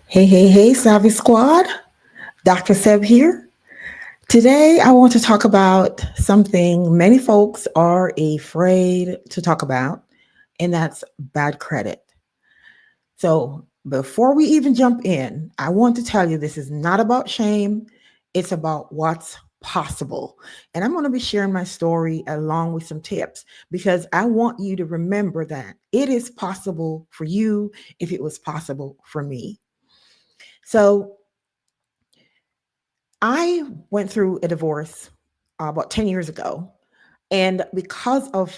Hey, Savvy Squad. Dr. Seb here. Today, I want to talk about something many folks are afraid to talk about, and that's bad credit. So, before we even jump in, I want to tell you this is not about shame, it's about what's possible. And I'm going to be sharing my story along with some tips because I want you to remember that it is possible for you if it was possible for me. So, I went through a divorce about 10 years ago. And because of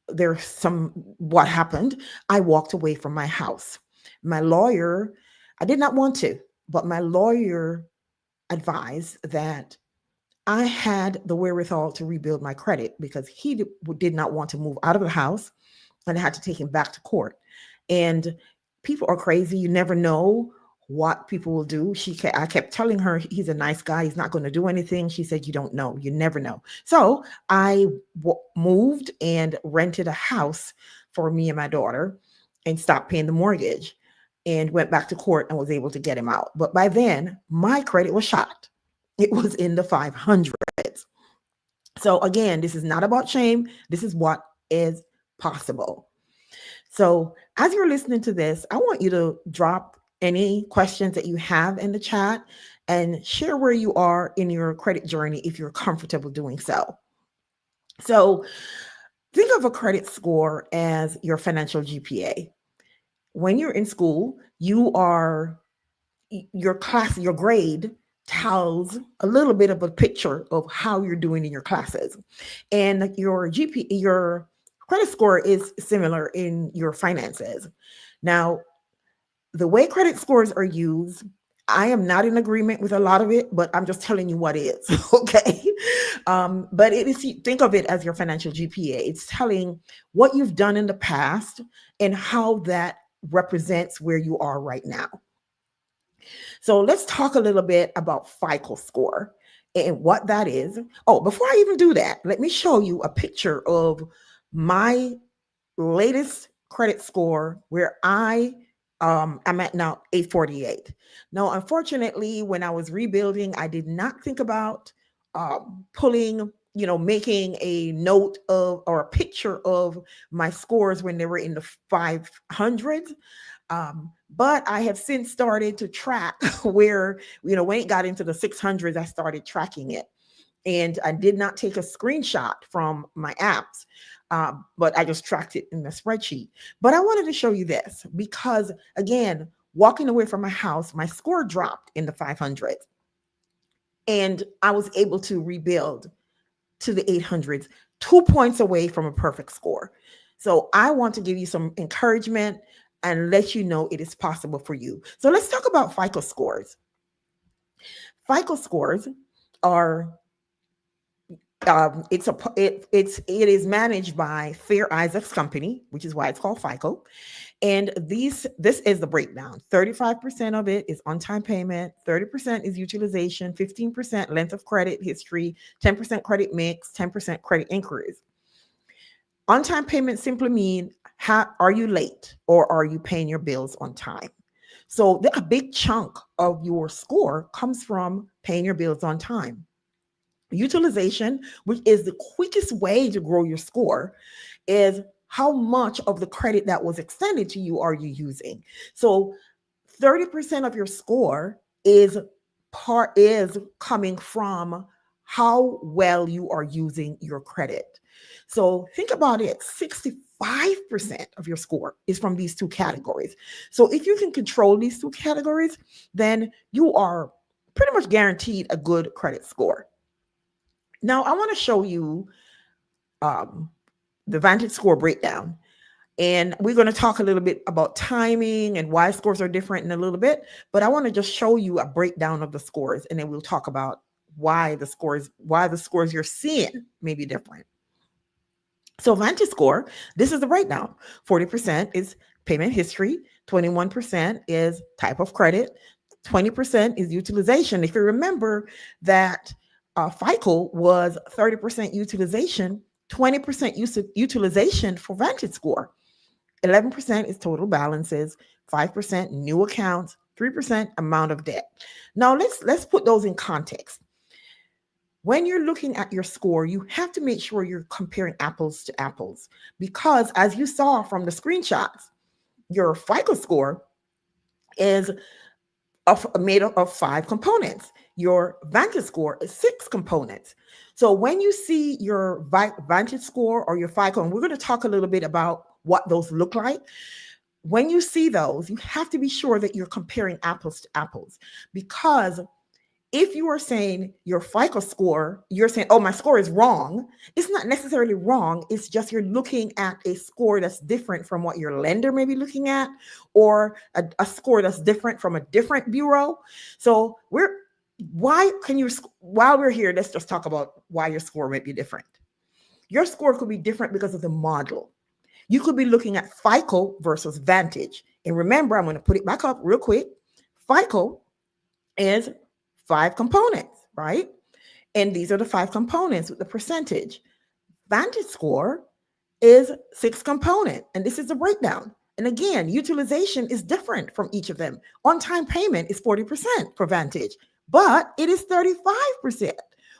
there's some, what happened, I walked away from my house. My lawyer, I did not want to, but my lawyer advised that I had the wherewithal to rebuild my credit because he did not want to move out of the house and I had to take him back to court. And people are crazy. You never know what people will do. I kept telling her he's a nice guy. He's not going to do anything. She said, "You don't know. You never know." So I moved and rented a house for me and my daughter, and stopped paying the mortgage, and went back to court and was able to get him out. But by then, my credit was shot. It was in the 500s. So again, this is not about shame. This is what is possible. So, as you're listening to this, I want you to drop any questions that you have in the chat and share where you are in your credit journey if you're comfortable doing so. So, think of a credit score as your financial GPA. When you're in school, your grade tells a little bit of a picture of how you're doing in your classes. And your credit score is similar in your finances. Now, the way credit scores are used, I am not in agreement with a lot of it, but I'm just telling you what is. Okay. But it is, think of it as your financial GPA. It's telling what you've done in the past and how that represents where you are right now. So let's talk a little bit about FICO score and what that is. Oh, before I even do that, let me show you a picture of my latest credit score where I'm at now 848. Now, unfortunately, when I was rebuilding, I did not think about making a note of or a picture of my scores when they were in the 500s. But I have since started to track where, when it got into the 600s, I started tracking it. And I did not take a screenshot from my apps, but I just tracked it in the spreadsheet. But I wanted to show you this because, again, walking away from my house, my score dropped in the 500s. And I was able to rebuild to the 800s, 2 points away from a perfect score. So I want to give you some encouragement and let you know it is possible for you. So let's talk about FICO scores. FICO scores are it is managed by Fair Isaac's company, which is why it's called FICO. And this is the breakdown. 35% of it is on-time payment, 30% is utilization, 15% length of credit history, 10% credit mix, 10% credit inquiries. On-time payment simply mean are you late or are you paying your bills on time? So a big chunk of your score comes from paying your bills on time. Utilization, which is the quickest way to grow your score, is how much of the credit that was extended to you are you using. So 30% of your score is coming from how well you are using your credit. So think about it, 65% of your score is from these two categories. So if you can control these two categories, then you are pretty much guaranteed a good credit score. Now, I want to show you the VantageScore breakdown. And we're going to talk a little bit about timing and why scores are different in a little bit. But I want to just show you a breakdown of the scores. And then we'll talk about why the scores you're seeing may be different. So VantageScore, this is the breakdown. 40% is payment history. 21% is type of credit. 20% is utilization. If you remember that FICO was 30% utilization, 20% utilization for VantageScore. 11% is total balances, 5% new accounts, 3% amount of debt. Now let's put those in context. When you're looking at your score, you have to make sure you're comparing apples to apples, because as you saw from the screenshots, your FICO score is made up of 5 components. Your Vantage score is 6 components. So when you see your Vantage score or your FICO, and we're going to talk a little bit about what those look like, when you see those, you have to be sure that you're comparing apples to apples, because if you are saying your FICO score, you're saying, oh, my score is wrong. It's not necessarily wrong. It's just you're looking at a score that's different from what your lender may be looking at, or a score that's different from a different bureau. So while we're here, let's just talk about why your score might be different. Your score could be different because of the model. You could be looking at FICO versus Vantage. And remember, I'm going to put it back up real quick. FICO is 5 components, right? And these are the 5 components with the percentage. Vantage score is 6 component, and this is the breakdown. And again, utilization is different from each of them. On-time payment is 40% for Vantage, but it is 35%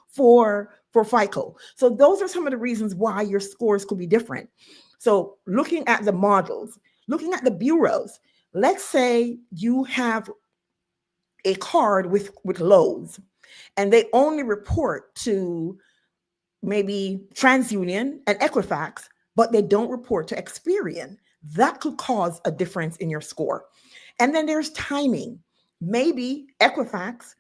for FICO. So those are some of the reasons why your scores could be different. So looking at the models, looking at the bureaus, let's say you have a card with Lowe's, and they only report to maybe TransUnion and Equifax, but they don't report to Experian. That could cause a difference in your score. And then there's timing. Maybe Equifax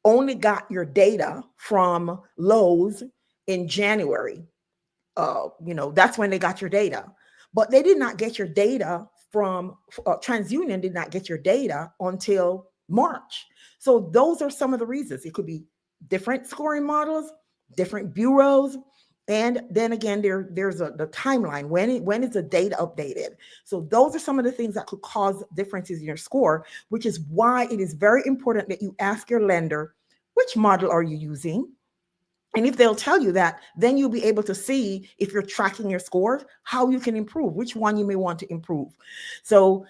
only got your data from Lowe's in January. That's when they got your data. But they did not get your data from TransUnion, did not get your data until March. So those are some of the reasons. It could be different scoring models, different bureaus, and then again, there's the timeline. When is the data updated? So those are some of the things that could cause differences in your score, which is why it is very important that you ask your lender, which model are you using? And if they'll tell you that, then you'll be able to see if you're tracking your scores, how you can improve, which one you may want to improve. So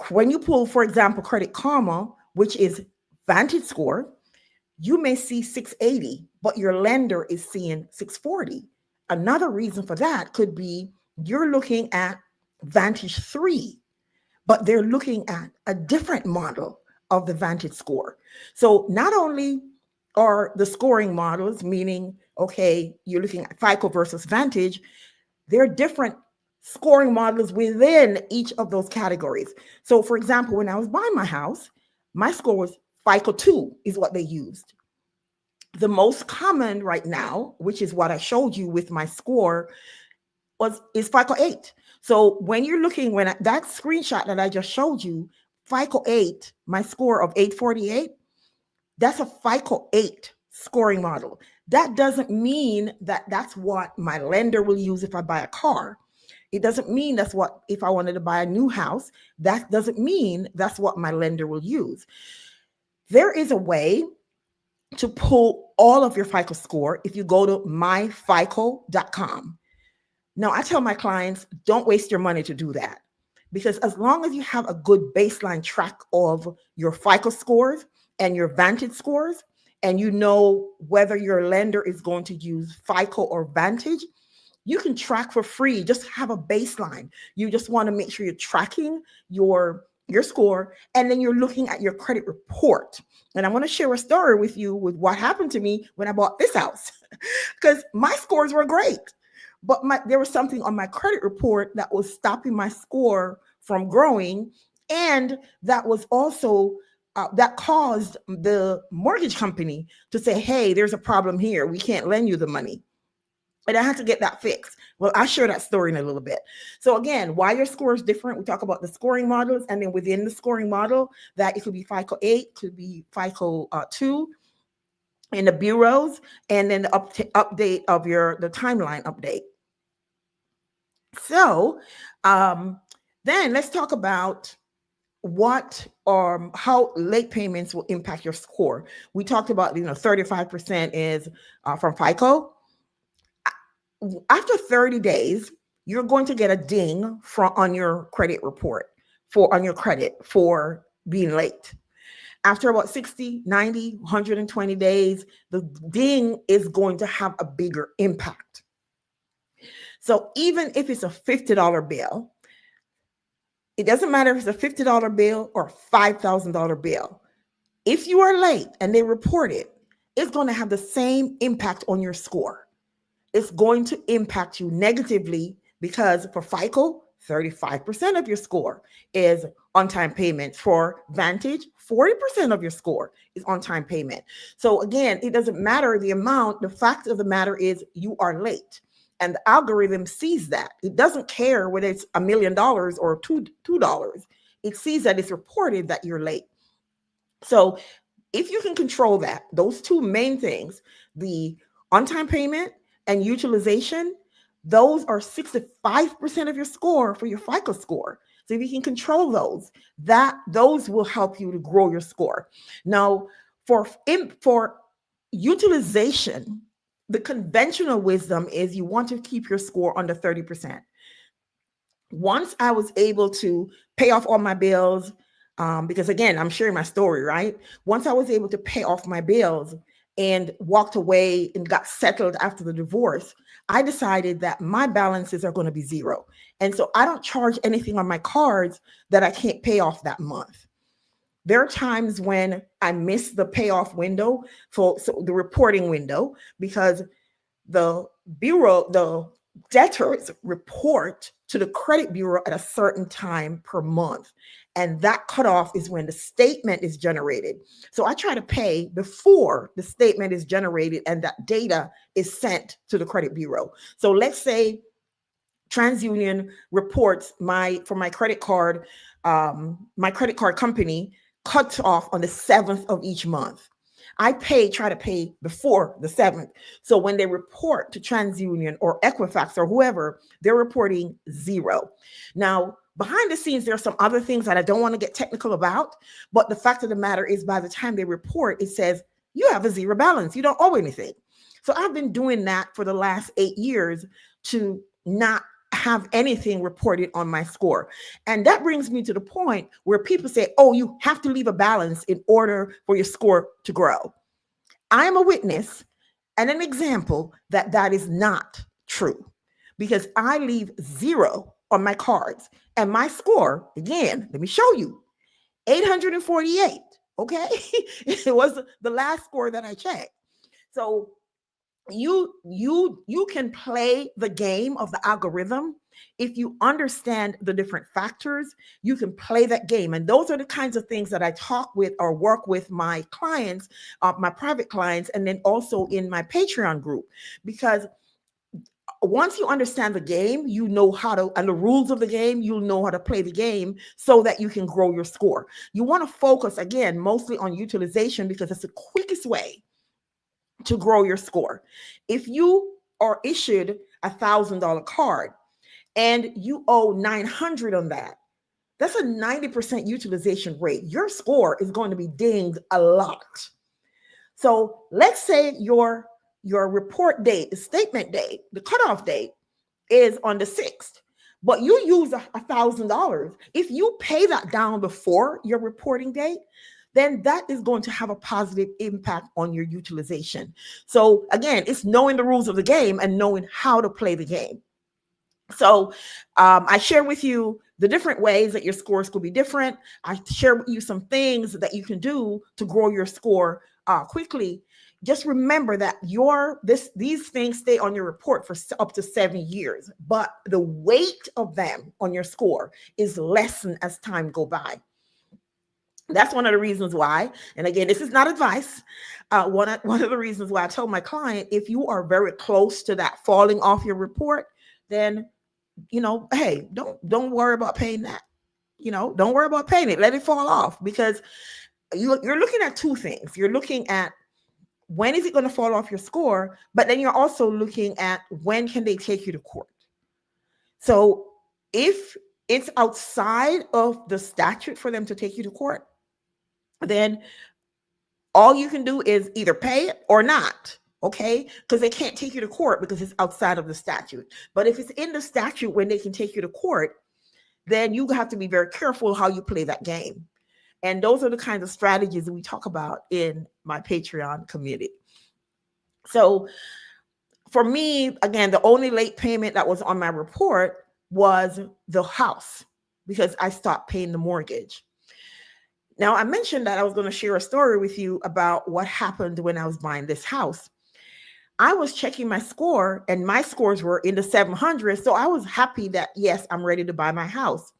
when you pull, for example, Credit Karma, which is Vantage score, you may see 680, but your lender is seeing 640. Another reason for that could be you're looking at Vantage 3, but they're looking at a different model of the Vantage score. So not only are the scoring models, meaning, okay, you're looking at FICO versus Vantage, they're different scoring models within each of those categories. So for example, when I was buying my house, my score was FICO 2 is what they used. The most common right now, which is what I showed you with my score, is FICO 8. So when you're looking, that screenshot that I just showed you, FICO 8, my score of 848, that's a FICO 8 scoring model. That doesn't mean that that's what my lender will use if I buy a car. It doesn't mean that's what, if I wanted to buy a new house, that doesn't mean that's what my lender will use. There is a way to pull all of your FICO score if you go to myfico.com. Now, I tell my clients, don't waste your money to do that, because as long as you have a good baseline track of your FICO scores and your Vantage scores, and you know whether your lender is going to use FICO or Vantage, you can track for free. Just have a baseline. You just want to make sure you're tracking your score, and then you're looking at your credit report. And I want to share a story with you with what happened to me when I bought this house, because my scores were great, but there was something on my credit report that was stopping my score from growing, and that was also that caused the mortgage company to say, hey, there's a problem here. We can't lend you the money. And I had to get that fixed. Well, I'll share that story in a little bit. So again, why your score is different, we talk about the scoring models, and then within the scoring model, that it could be FICO 8, could be FICO 2, in the bureaus, and then the update of the timeline update. So then let's talk about how late payments will impact your score. We talked about 35% is from FICO. After 30 days, you're going to get a ding on your credit report on your credit for being late. After about 60, 90, 120 days, the ding is going to have a bigger impact. So even if it's a $50 bill, it doesn't matter if it's a $50 bill or a $5,000 bill. If you are late and they report it, it's going to have the same impact on your score. It's going to impact you negatively because for FICO, 35% of your score is on-time payment. For Vantage, 40% of your score is on-time payment. So again, it doesn't matter the amount. The fact of the matter is you are late. And the algorithm sees that. It doesn't care whether it's $1 million or $2. It sees that it's reported that you're late. So if you can control that, those two main things, the on-time payment and utilization, those are 65% of your score for your FICO score. So if you can control those will help you to grow your score. Now, for utilization, the conventional wisdom is you want to keep your score under 30%. Once I was able to pay off all my bills, because again, I'm sharing my story, right? Once I was able to pay off my bills and walked away and got settled after the divorce, I decided that my balances are going to be zero. And so I don't charge anything on my cards that I can't pay off that month. There are times when I miss the payoff window, so the reporting window, because the debtors report to the credit bureau at a certain time per month. And that cutoff is when the statement is generated. So I try to pay before the statement is generated and that data is sent to the credit bureau. So let's say TransUnion reports for my credit card company cuts off on the 7th of each month. I try to pay before the 7th. So when they report to TransUnion or Equifax or whoever, they're reporting zero. Now, behind the scenes, there are some other things that I don't want to get technical about. But the fact of the matter is, by the time they report, it says you have a zero balance. You don't owe anything. So I've been doing that for the last 8 years to not have anything reported on my score. And that brings me to the point where people say, oh, you have to leave a balance in order for your score to grow. I am a witness and an example that is not true, because I leave zero on my cards and my score, again, let me show you, 848. Okay. It was the last score that I checked. So you can play the game of the algorithm. If you understand the different factors, you can play that game. And those are the kinds of things that I talk with or work with my clients, my private clients, and then also in my Patreon group. Because once you understand the game, you know how to, and the rules of the game, you'll know how to play the game so that you can grow your score. You want to focus, again, mostly on utilization, because it's the quickest way to grow your score. If you are issued $1,000 card and you owe 900 on that, that's a 90% utilization rate. Your score is going to be dinged a lot. So let's say your report date, the statement date, the cutoff date is on the 6th, but you use $1,000. If you pay that down before your reporting date, then that is going to have a positive impact on your utilization. So again, it's knowing the rules of the game and knowing how to play the game. So I share with you the different ways that your scores could be different. I share with you some things that you can do to grow your score quickly. Just remember that these things stay on your report for up to 7 years, but the weight of them on your score is lessened as time go by. That's one of the reasons why, and again, this is not advice. One of the reasons why I told my client, if you are very close to that falling off your report, then, hey, don't worry about paying that. Don't worry about paying it. Let it fall off, because you're looking at two things. You're looking at when is it going to fall off your score, but then you're also looking at when can they take you to court. So if it's outside of the statute for them to take you to court, then all you can do is either pay it or not. okay? Because they can't take you to court because it's outside of the statute. But if it's in the statute when they can take you to court, then you have to be very careful how you play that game. And those are the kinds of strategies that we talk about in my Patreon community. So for me, again, the only late payment that was on my report was the house because I stopped paying the mortgage. Now, I mentioned that I was going to share a story with you about what happened when I was buying this house. I was checking my score and my scores were in the 700s. So I was happy that, yes, I'm ready to buy my house.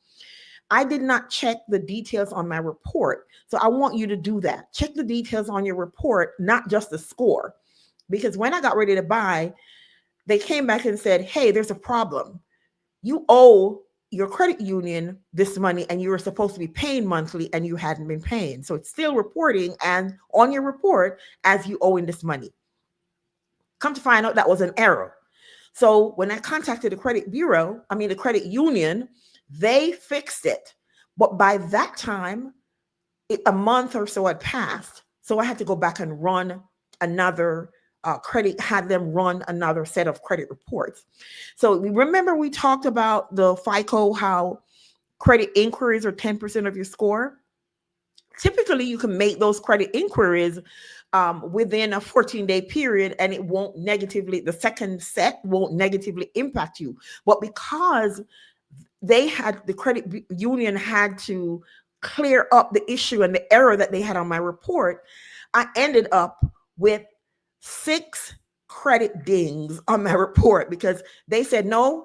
I did not check the details on my report. So I want you to do that. Check the details on your report, not just the score. Because when I got ready to buy, they came back and said, hey, there's a problem. You owe your credit union this money and you were supposed to be paying monthly and you hadn't been paying. So it's still reporting and on your report as you owing this money. Come to find out that was an error. So when I contacted the the credit union, they fixed it. But by that time, a month or so had passed. So I had to go back and run another had them run another set of credit reports. So remember we talked about the FICO, how credit inquiries are 10% of your score. Typically, you can make those credit inquiries within a 14-day period and the second set won't negatively impact you. But because the credit union had to clear up the issue and the error that they had on my report, I ended up with 6 credit dings on my report because they said, no,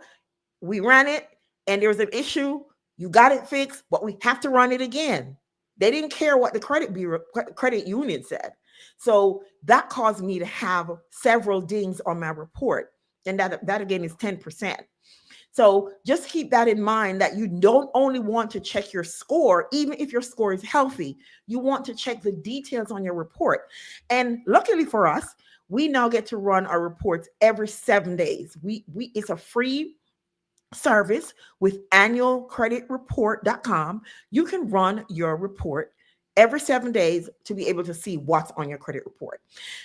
we ran it and there was an issue. You got it fixed, but we have to run it again. They didn't care what the credit union said. So that caused me to have several dings on my report. And that again is 10%. So just keep that in mind that you don't only want to check your score, even if your score is healthy, you want to check the details on your report. And luckily for us, we now get to run our reports every 7 days. It's a free service with annualcreditreport.com. You can run your report every 7 days to be able to see what's on your credit report.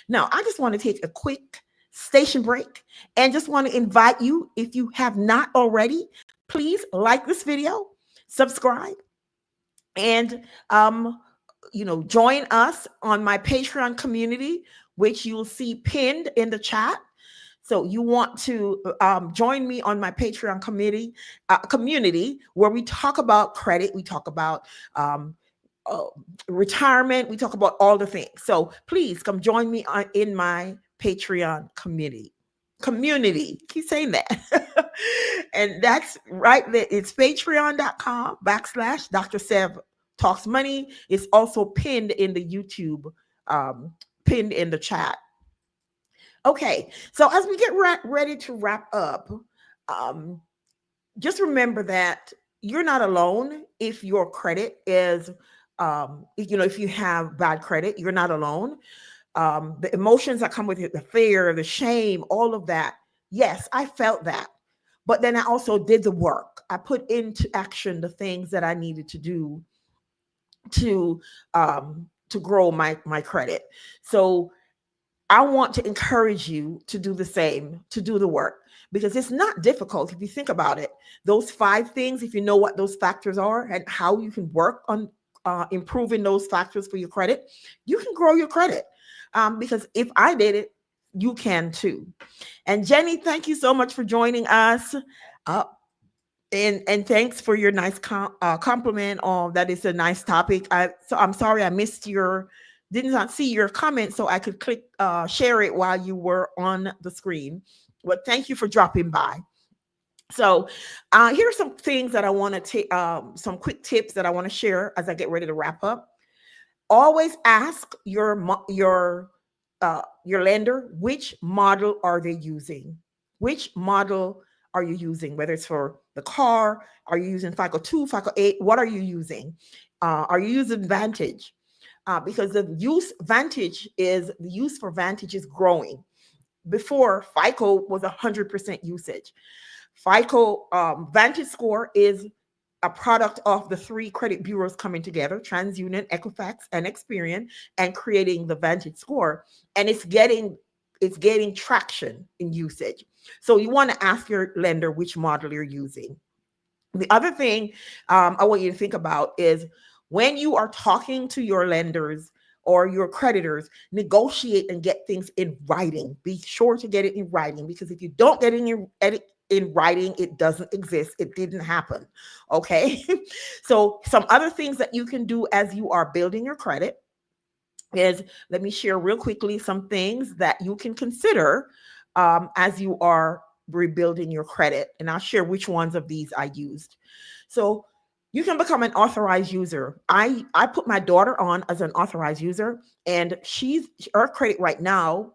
Now, I just want to take a quick station break and just want to invite you, if you have not already, please like this video, subscribe, and join us on my Patreon community, which you'll see pinned in the chat. So you want to join me on my Patreon community where we talk about credit, we talk about retirement, we talk about all the things. So please come join me in my Patreon community. Keep saying that. And that's right there. It's patreon.com/Dr. Sev Talks Money. It's also pinned in the YouTube, pinned in the chat. Okay, so as we get ready to wrap up, just remember that you're not alone if your credit is, if you have bad credit, you're not alone. The emotions that come with it, the fear, the shame, all of that. Yes, I felt that. But then I also did the work. I put into action the things that I needed to do to grow my credit. So I want to encourage you to do the same, to do the work, because it's not difficult if you think about it. Those 5 things, if you know what those factors are and how you can work on improving those factors for your credit, you can grow your credit. Because if I did it, you can too. And Jenny, thank you so much for joining us. And thanks for your nice compliment on that. It's a nice topic. I'm sorry I did not see your comment, so I could click share it while you were on the screen. But thank you for dropping by. So here are some things that I want to take, some quick tips that I want to share as I get ready to wrap up. Always ask your lender, which model are they using? Which model are you using? Whether it's for the car, are you using FICO 2, FICO 8? What are you using? Are you using Vantage? Because the use for Vantage is growing. Before, FICO was 100% usage. FICO VantageScore is a product of the 3 credit bureaus coming together, TransUnion, Equifax, and Experian, and creating the VantageScore. And it's getting it's gaining traction in usage. So you want to ask your lender which model you're using. The other thing I want you to think about is when you are talking to your lenders or your creditors, negotiate and get things in writing. Be sure to get it in writing, because if you don't get in writing, it doesn't exist. It didn't happen. Okay. So some other things that you can do as you are building your credit is, let me share real quickly some things that you can consider as you are rebuilding your credit. And I'll share which ones of these I used. So you can become an authorized user. I put my daughter on as an authorized user, and her credit right now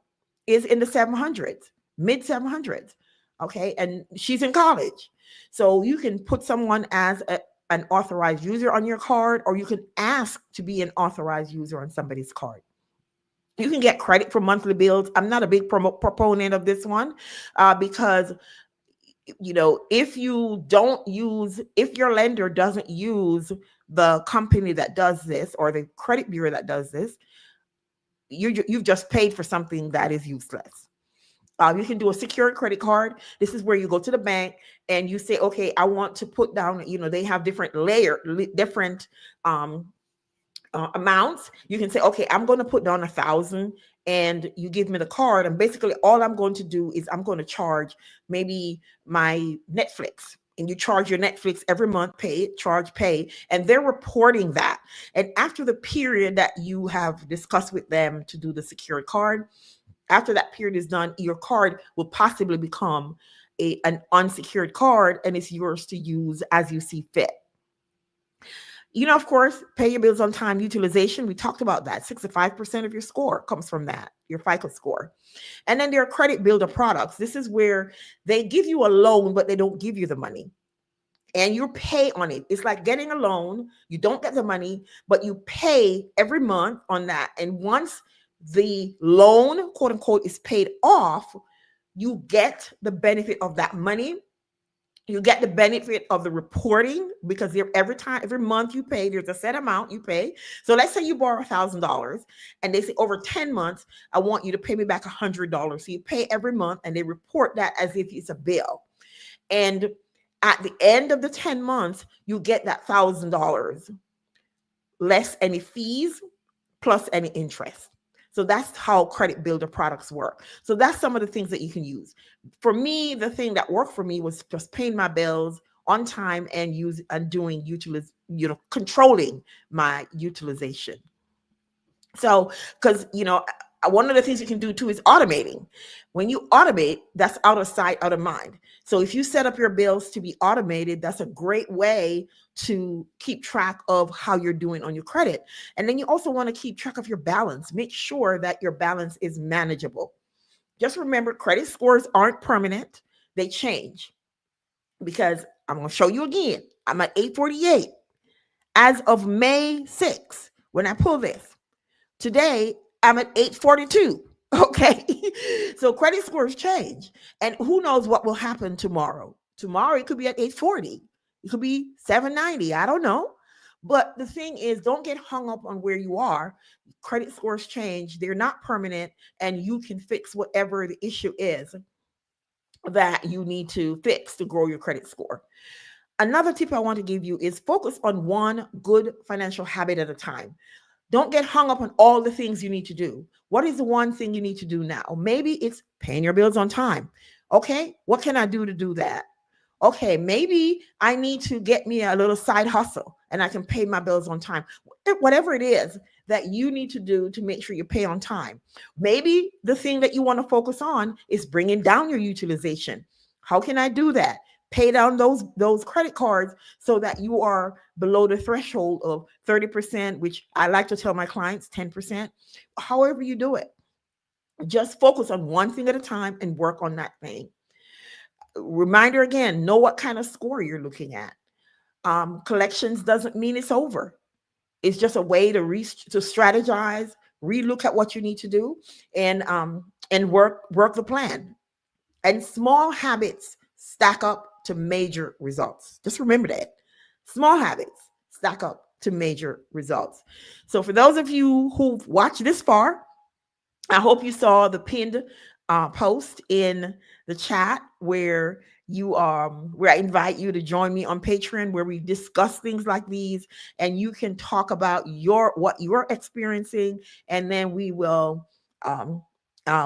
is in the 700s, mid 700s. Okay. And she's in college. So you can put someone as an authorized user on your card, or you can ask to be an authorized user on somebody's card. You can get credit for monthly bills. I'm not a big proponent of this one because, if your lender doesn't use the company that does this, or the credit bureau that does this, you've just paid for something that is useless. You can do a secured credit card. This is where you go to the bank and you say, okay, I want to put down, they have different different amounts. You can say, okay, I'm going to put down 1,000, and you give me the card. And basically all I'm going to do is I'm going to charge maybe my Netflix, and you charge your Netflix every month, pay, and they're reporting that. And after the period that you have discussed with them to do the secured card, after that period is done, your card will possibly become an unsecured card, and it's yours to use as you see fit. Of course, pay your bills on time utilization. We talked about that. 65% of your score comes from that, your FICO score. And then there are credit builder products. This is where they give you a loan, but they don't give you the money. And you pay on it. It's like getting a loan. You don't get the money, but you pay every month on that. And once the loan, quote unquote, is paid off, you get the benefit of that money. You get the benefit of the reporting, because every month you pay, there's a set amount you pay. So let's say you borrow $1,000 and they say over 10 months, I want you to pay me back $100. So you pay every month and they report that as if it's a bill. And at the end of the 10 months, you get that $1,000 less any fees plus any interest. So that's how credit builder products work. So that's some of the things that you can use. For me, the thing that worked for me was just paying my bills on time and doing controlling my utilization. So, because one of the things you can do too is automating. When you automate, that's out of sight, out of mind. So if you set up your bills to be automated, that's a great way to keep track of how you're doing on your credit. And then you also want to keep track of your balance. Make sure that your balance is manageable. Just remember, credit scores aren't permanent. They change, because I'm going to show you again. I'm at 848 as of May 6th when I pull this. Today, I'm at 842. Okay. So credit scores change. And who knows what will happen tomorrow? Tomorrow, it could be at 840. It could be 790. I don't know. But the thing is, don't get hung up on where you are. Credit scores change. They're not permanent. And you can fix whatever the issue is that you need to fix to grow your credit score. Another tip I want to give you is focus on one good financial habit at a time. Don't get hung up on all the things you need to do. What is the one thing you need to do now? Maybe it's paying your bills on time. Okay, what can I do to do that? Okay, maybe I need to get me a little side hustle and I can pay my bills on time. Whatever it is that you need to do to make sure you pay on time. Maybe the thing that you want to focus on is bringing down your utilization. How can I do that? Pay down those credit cards so that you are below the threshold of 30%, which I like to tell my clients 10%. However you do it, just focus on one thing at a time and work on that thing. Reminder again, know what kind of score you're looking at. Collections doesn't mean it's over. It's just a way to strategize, relook at what you need to do, and work the plan. And small habits stack up to major results. Just remember that. Small habits stack up to major results. So for those of you who've watched this far, I hope you saw the pinned post in the chat where where I invite you to join me on Patreon, where we discuss things like these, and you can talk about what you're experiencing, and then um,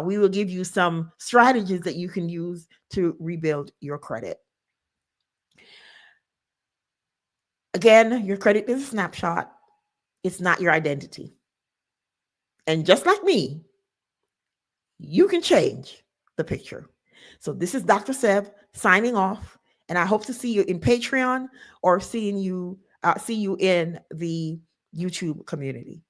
we will give you some strategies that you can use to rebuild your credit. Again, your credit is a snapshot. It's not your identity. And just like me, you can change the picture. So this is Dr. Seb signing off, and I hope to see you in Patreon or see you in the YouTube community.